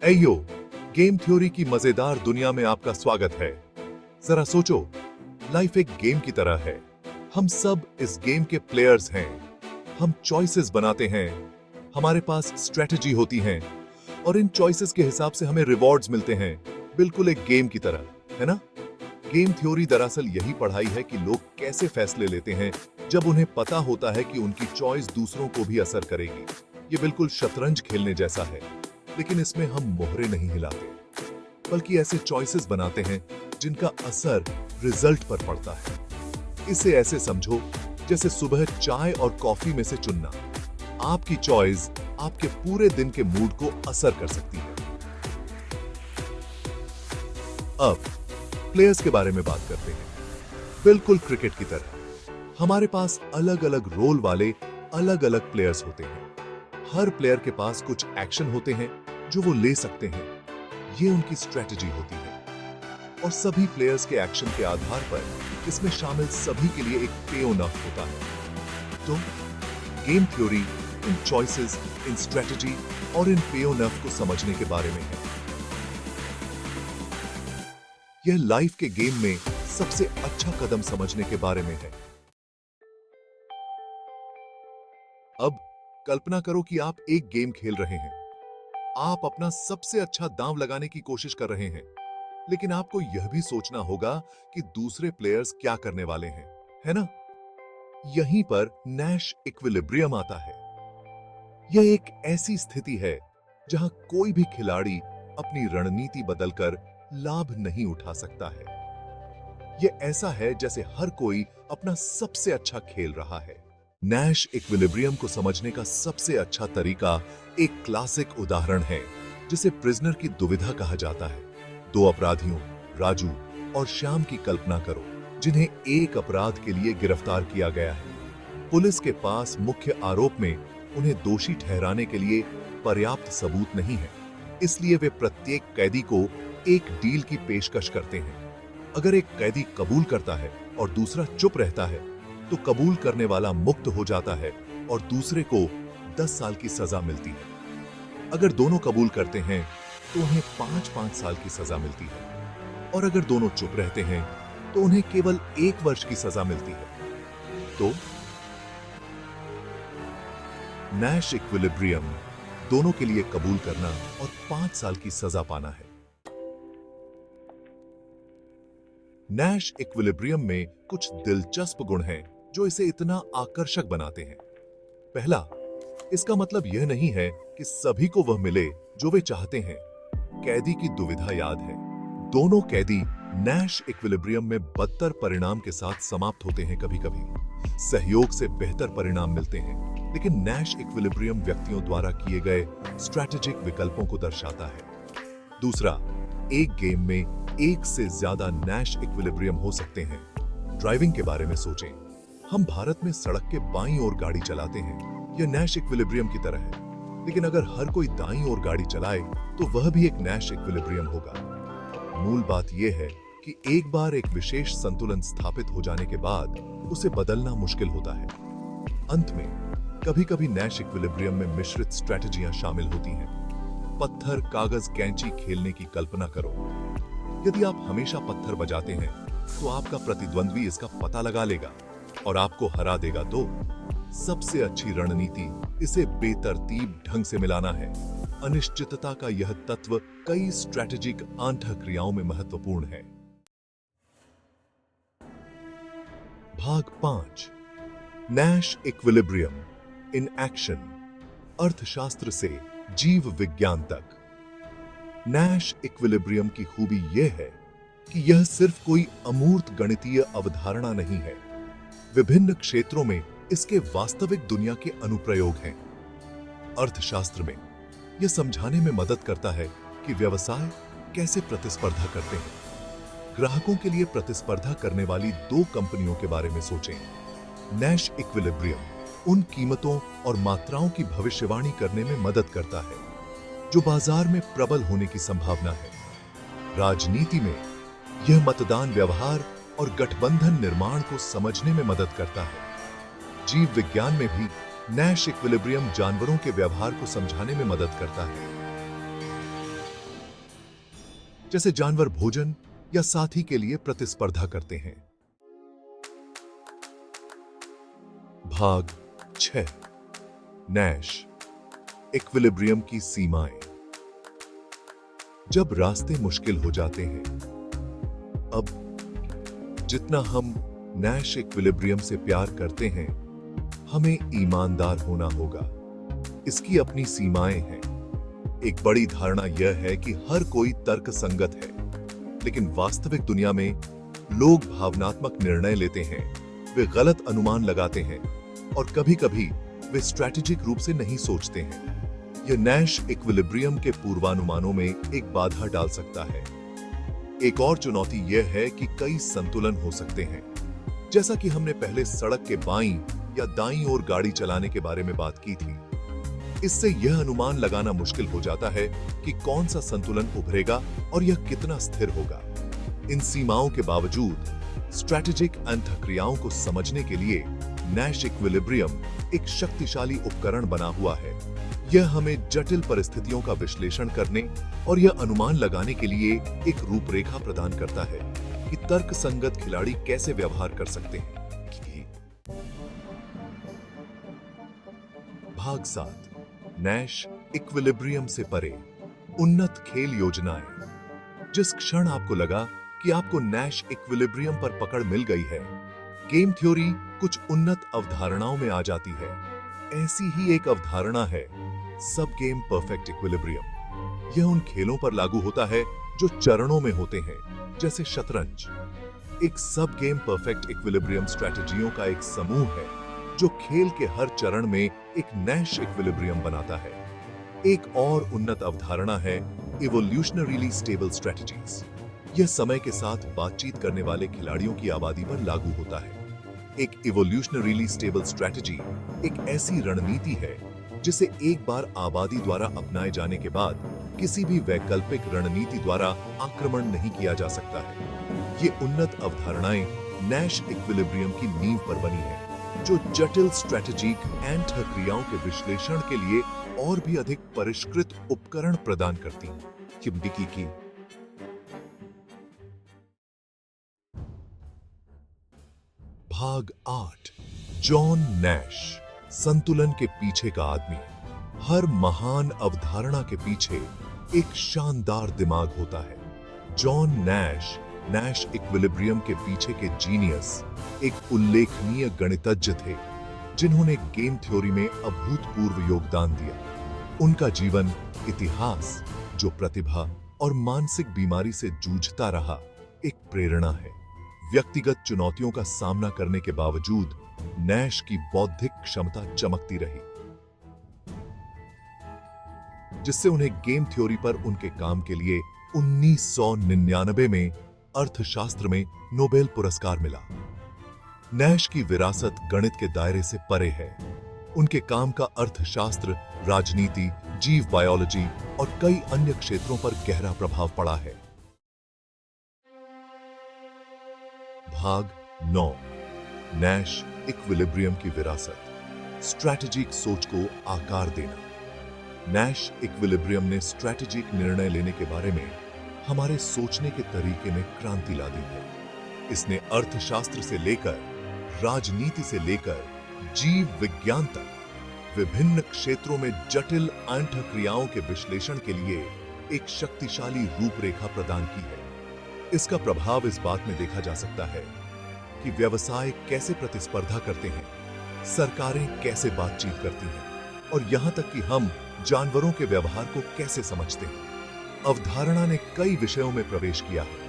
एयो, game theory की मजेदार दुनिया में आपका स्वागत है। जरा सोचो, लाइफ एक गेम की तरह है। हम सब इस गेम के प्लेयर्स हैं। हम चॉइसेस बनाते हैं, हमारे पास स्ट्रेटजी होती हैं और इन चॉइसेस के हिसाब से हमें रिवॉर्ड्स मिलते हैं, बिल्कुल एक गेम की तरह, है ना? गेम थ्योरी दरअसल यही पढ़ाई है कि लोग कैसे फैसले लेते हैं जब उन्हें पता होता है कि उनकी चॉइस दूसरों को भी असर करेगी। ये बिल्कुल शतरंज खेलने जैसा है, लेकिन इसमें हम मोहरे नहीं हिलाते, बल्कि ऐसे चॉइसेस बनाते हैं जिनका असर रिजल्ट पर पड़ता है। इसे ऐसे समझो जैसे सुबह चाय और कॉफी में से चुनना। आपकी चॉइस आपके पूरे दिन के मूड को असर कर सकती है। अब प्लेयर्स के बारे में बात करते हैं। बिल्कुल क्रिकेट की तरह हमारे पास अलग अलग रोल वाले अलग अलग प्लेयर्स होते हैं। हर प्लेयर के पास कुछ एक्शन होते हैं जो वो ले सकते हैं। ये उनकी स्ट्रेटजी होती है और सभी प्लेयर्स के एक्शन के आधार पर इसमें शामिल सभी के लिए एक पे ऑफ होता है। तो गेम थ्योरी इन चॉइसेस, इन स्ट्रेटजी और इन पे ऑफ को समझने के बारे में है। यह लाइफ के गेम में सबसे अच्छा कदम समझने के बारे में है। अब कल्पना करो कि आप एक गेम खेल रहे हैं। आप अपना सबसे अच्छा दांव लगाने की कोशिश कर रहे हैं, लेकिन आपको यह भी सोचना होगा कि दूसरे प्लेयर्स क्या करने वाले हैं, है ना? यहीं पर नैश इक्विलिब्रियम आता है। यह एक ऐसी स्थिति है जहां कोई भी खिलाड़ी अपनी रणनीति बदलकर लाभ नहीं उठा सकता है। यह ऐसा है जैसे हर कोई अपना सबसे अच्छा खेल रहा है। नैश इक्विलिब्रियम को समझने का सबसे अच्छा तरीका एक क्लासिक उदाहरण है जिसे प्रिजनर की दुविधा कहा जाता है। दो अपराधियों राजू और श्याम की कल्पना करो, जिन्हें एक अपराध के लिए गिरफ्तार किया गया है। पुलिस के पास मुख्य आरोप में उन्हें दोषी ठहराने के लिए पर्याप्त सबूत नहीं है, इसलिए वे प्रत्येक कैदी को एक डील की पेशकश करते हैं। अगर एक कैदी कबूल करता है और दूसरा चुप रहता है तो कबूल करने वाला मुक्त हो जाता है और दूसरे को 10 साल की सजा मिलती है। अगर दोनों कबूल करते हैं तो उन्हें 5-5 साल की सजा मिलती है और अगर दोनों चुप रहते हैं तो उन्हें केवल 1 वर्ष की सजा मिलती है। तो नैश इक्विलिब्रियम दोनों के लिए कबूल करना और 5 साल की सजा पाना है। नैश इक्विलिब्रियम में कुछ दिलचस्प गुण हैं जो इसे इतना आकर्षक बनाते हैं। पहला, इसका मतलब यह नहीं है कि सभी को वह मिले जो वे चाहते हैं। कैदी की दुविधा याद है। दोनों कैदी नैश इक्विलिब्रियम में बदतर परिणाम के साथ समाप्त होते हैं। कभी कभी सहयोग से बेहतर परिणाम मिलते हैं, लेकिन नैश इक्विलिब्रियम व्यक्तियों द्वारा किए गए स्ट्रैटेजिक विकल्पों को दर्शाता है। दूसरा, एक गेम में एक से ज्यादा नैश इक्विलिब्रियम हो सकते हैं। ड्राइविंग के बारे में सोचें। हम भारत में सड़क के बाईं ओर गाड़ी चलाते हैं। यह नैश इक्विलिब्रियम की तरह है, लेकिन अगर हर कोई दाईं ओर गाड़ी चलाए तो वह भी एक नैश इक्विलिब्रियम होगा। मूल बात यह है कि एक बार एक विशेष संतुलन स्थापित हो जाने के बाद उसे बदलना मुश्किल होता है। अंत में कभी-कभी नैश इक्विलिब्रियम में मिश्रित स्ट्रैटेजियां शामिल होती हैं। पत्थर कागज कैंची खेलने की कल्पना करो। यदि आप हमेशा पत्थर बजाते हैं तो आपका प्रतिद्वंद्वी इसका पता लगा लेगा और आपको हरा देगा। तो सबसे अच्छी रणनीति इसे बेतरतीब ढंग से मिलाना है। अनिश्चितता का यह तत्व कई स्ट्रैटेजिक आंतःक्रियाओं में महत्वपूर्ण है। भाग 5, नैश इक्विलिब्रियम इन एक्शन। अर्थशास्त्र से जीव विज्ञान तक। नैश इक्विलिब्रियम की खूबी यह है कि यह सिर्फ कोई अमूर्त गणितीय अवधारणा नहीं है। विभिन्न क्षेत्रों में इसके वास्तविक दुनिया के अनुप्रयोग हैं। अर्थशास्त्र में यह समझाने में मदद करता है कि व्यवसाय कैसे प्रतिस्पर्धा करते हैं। ग्राहकों के लिए प्रतिस्पर्धा करने वाली 2 कंपनियों के बारे में सोचें। नैश इक्विलिब्रियम उन कीमतों और मात्राओं की भविष्यवाणी करने में मदद करता है जो बाजार में प्रबल होने की संभावना है। राजनीति में यह मतदान व्यवहार और गठबंधन निर्माण को समझने में मदद करता है। जीव विज्ञान में भी नैश इक्विलिब्रियम जानवरों के व्यवहार को समझाने में मदद करता है। जैसे जानवर भोजन या साथी के लिए प्रतिस्पर्धा करते हैं। भाग 6 नैश इक्विलिब्रियम की सीमाएं। जब रास्ते मुश्किल हो जाते हैं, अब जितना हम नैश इक्विलिब्रियम से प्यार करते हैं, हमें ईमानदार होना होगा। इसकी अपनी सीमाएं हैं। एक बड़ी धारणा यह है कि हर कोई तर्क संगत है, लेकिन वास्तविक दुनिया में लोग भावनात्मक निर्णय लेते हैं, वे गलत अनुमान लगाते हैं और कभी-कभी वे स्ट्रैटेजिक रूप से नहीं सोचते हैं। यह नैश इक्विलिब्रियम के पूर्वानुमानों में एक बाधा डाल सकता है। एक और चुनौती यह है कि कई संतुलन हो सकते हैं, जैसा कि हमने पहले सड़क के बाईं या दाईं ओर गाड़ी चलाने के बारे में बात की थी। इससे यह अनुमान लगाना मुश्किल हो जाता है कि कौन सा संतुलन उभरेगा और यह कितना स्थिर होगा। इन सीमाओं के बावजूद स्ट्रैटेजिक अंतःक्रियाओं को समझने के लिए नैश इक्विलिब्रियम एक शक्तिशाली उपकरण बना हुआ है। यह हमें जटिल परिस्थितियों का विश्लेषण करने और यह अनुमान लगाने के लिए एक रूपरेखा प्रदान करता है कि तर्कसंगत खिलाड़ी कैसे व्यवहार कर सकते हैं। भाग 7 नैश इक्विलिब्रियम से परे उन्नत खेल योजनाएं। जिस क्षण आपको लगा कि आपको नैश इक्विलिब्रियम पर पकड़ मिल गई है, गेम थ्योरी कुछ उन्नत अवधारणाओं में आ जाती है। ऐसी ही एक अवधारणा है सब गेम परफेक्ट इक्विलिब्रियम। यह उन खेलों पर लागू होता है जो चरणों में होते हैं, जैसे शतरंज। एक सब गेम परफेक्ट इक्विलिब्रियम स्ट्रैटेजियों का एक समूह है जो खेल के हर चरण में एक नैश इक्विलिब्रियम बनाता है। एक और उन्नत अवधारणा है इवोल्यूशनरीली स्टेबल स्ट्रैटेजीज। यह समय के साथ बातचीत करने वाले खिलाड़ियों की आबादी पर लागू होता है। एक इवोल्यूशनरीली स्टेबल स्ट्रैटेजी एक ऐसी रणनीति है जिसे एक बार आबादी द्वारा अपनाए जाने के बाद किसी भी वैकल्पिक रणनीति द्वारा आक्रमण नहीं किया जा सकता है। ये उन्नत अवधारणाएं नैश इक्विलिब्रियम की नींव पर बनी है, जो जटिल स्ट्रैटेजिक अंतःक्रियाओं के विश्लेषण के लिए और भी अधिक परिष्कृत उपकरण प्रदान करती हैं। चिमटिकी की भाग 8 जॉन नैश संतुलन के पीछे का आदमी। हर महान अवधारणा के पीछे एक शानदार दिमाग होता है। जॉन नैश नैश इक्विलिब्रियम के पीछे के जीनियस एक उल्लेखनीय गणितज्ञ थे, जिन्होंने गेम थ्योरी में अभूतपूर्व योगदान दिया। उनका जीवन इतिहास, जो प्रतिभा और मानसिक बीमारी से जूझता रहा, एक प्रेरणा है। व्यक्तिगत चुनौतियों का सामना करने के बावजूद नैश की बौद्धिक क्षमता चमकती रही, जिससे उन्हें गेम थ्योरी पर उनके काम के लिए 1999 में अर्थशास्त्र में नोबेल पुरस्कार मिला। नैश की विरासत गणित के दायरे से परे है। उनके काम का अर्थशास्त्र, राजनीति, जीव बायोलॉजी और कई अन्य क्षेत्रों पर गहरा प्रभाव पड़ा है। भाग 9 नैश इक्विलिब्रियम की विरासत, स्ट्रैटेजिक सोच को आकार देना। नैश इक्विलिब्रियम ने स्ट्रैटेजिक निर्णय लेने के बारे में हमारे सोचने के तरीके में क्रांति ला दी है। इसने अर्थशास्त्र से लेकर राजनीति से लेकर जीव विज्ञान तक विभिन्न क्षेत्रों में जटिल अंतःक्रियाओं के विश्लेषण के लिए एक शक्तिशाली रूपरेखा प्रदान की है। इसका प्रभाव इस बात में देखा जा सकता है कि व्यवसाय कैसे प्रतिस्पर्धा करते हैं, सरकारें कैसे बातचीत करती हैं और यहां तक कि हम जानवरों के व्यवहार को कैसे समझते हैं। अवधारणा ने कई विषयों में प्रवेश किया है,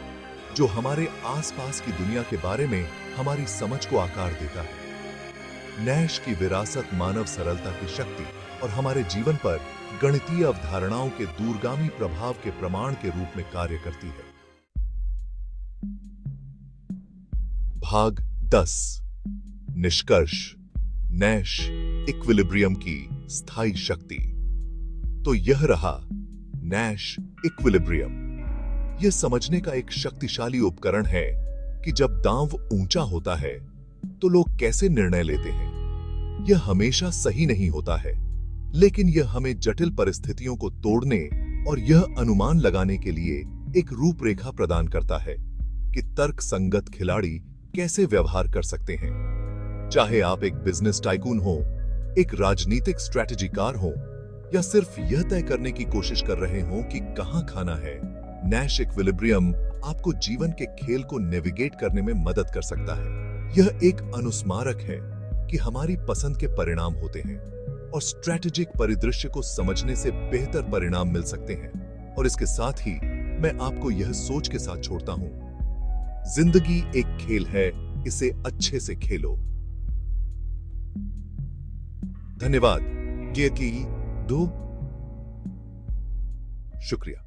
जो हमारे आसपास की दुनिया के बारे में हमारी समझ को आकार देता है। नैश की विरासत मानव सरलता की शक्ति और हमारे जीवन पर गणितीय अवधारणाओं के दूरगामी प्रभाव के प्रमाण के रूप में कार्य करती है। भाग 10 निष्कर्ष नैश इक्विलिब्रियम की स्थायी शक्ति। तो यह रहा नैश इक्विलिब्रियम। यह समझने का एक शक्तिशाली उपकरण है कि जब दांव ऊंचा होता है तो लोग कैसे निर्णय लेते हैं। यह हमेशा सही नहीं होता है, लेकिन यह हमें जटिल परिस्थितियों को तोड़ने और यह अनुमान लगाने के लिए एक रूपरेखा प्रदान करता है कि तर्क संगत खिलाड़ी कैसे व्यवहार कर सकते हैं। चाहे आप एक बिजनेस टाइकून हो, एक राजनीतिक स्ट्रैटेजीकार हो, या सिर्फ यह तय करने की कोशिश कर रहे हो कि कहां खाना है, नैश इक्विलिब्रियम आपको जीवन के खेल को नेविगेट करने में मदद कर सकता है। यह एक अनुस्मारक है कि हमारी पसंद के परिणाम होते हैं और स्ट्रैटेजिक परिदृश्य को समझने से बेहतर परिणाम मिल सकते हैं। और इसके साथ ही मैं आपको यह सोच के साथ छोड़ता हूं, जिंदगी एक खेल है, इसे अच्छे से खेलो। धन्यवाद। गेकी 2 शुक्रिया।